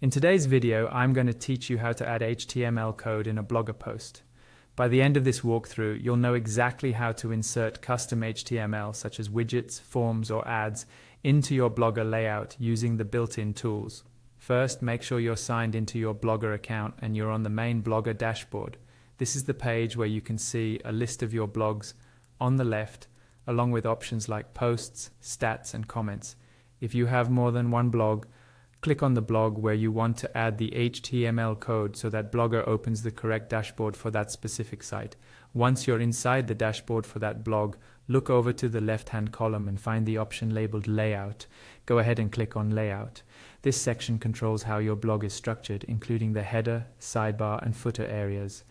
In today's video, I'm going to teach you how to add HTML code in a Blogger post. By the end of this walkthrough, you'll know exactly how to insert custom HTML such as widgets, forms, or ads into your Blogger layout using the built-in tools. First, make sure you're signed into your Blogger account and you're on the main Blogger dashboard. This is the page where you can see a list of your blogs on the left, along with options like posts, stats, and comments. If you have more than one blog, click on the blog where you want to add the HTML code so that Blogger opens the correct dashboard for that specific site. Once you're inside the dashboard for that blog, look over to the left-hand column and find the option labeled Layout. Go ahead and click on Layout. This section controls how your blog is structured, including the header, sidebar, and footer areas.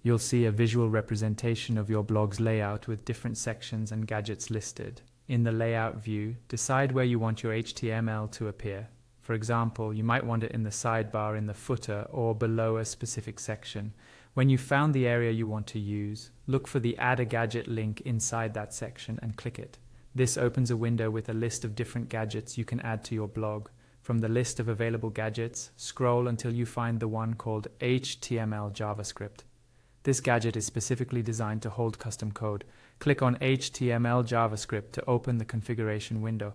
You'll see a visual representation of your blog's layout with different sections and gadgets listed. In the Layout view, decide where you want your HTML to appear. For example, you might want it in the sidebar, in the footer, or below a specific section. When you've found the area you want to use, look for the Add a Gadget link inside that section and click it. This opens a window with a list of different gadgets you can add to your blog. From the list of available gadgets, scroll until you find the one called HTML JavaScript. This gadget is specifically designed to hold custom code. Click on HTML JavaScript to open the configuration window.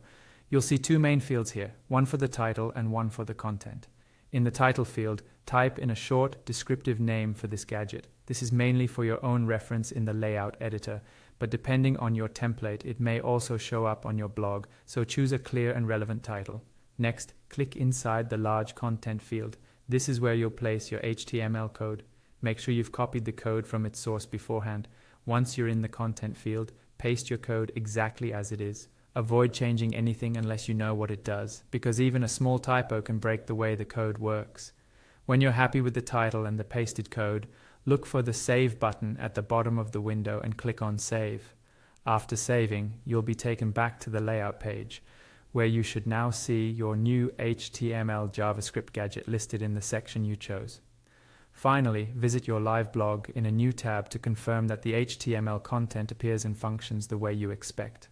You'll see two main fields here, one for the title and one for the content. In the title field, type in a short, descriptive name for this gadget. This is mainly for your own reference in the layout editor, but depending on your template, it may also show up on your blog, so choose a clear and relevant title. Next, click inside the large content field. This is where you'll place your HTML code. Make sure you've copied the code from its source beforehand. Once you're in the content field, paste your code exactly as it is. Avoid changing anything unless you know what it does, because even a small typo can break the way the code works. When you're happy with the title and the pasted code, look for the Save button at the bottom of the window and click on Save. After saving, you'll be taken back to the layout page, where you should now see your new HTML JavaScript gadget listed in the section you chose. Finally, visit your live blog in a new tab to confirm that the HTML content appears and functions the way you expect.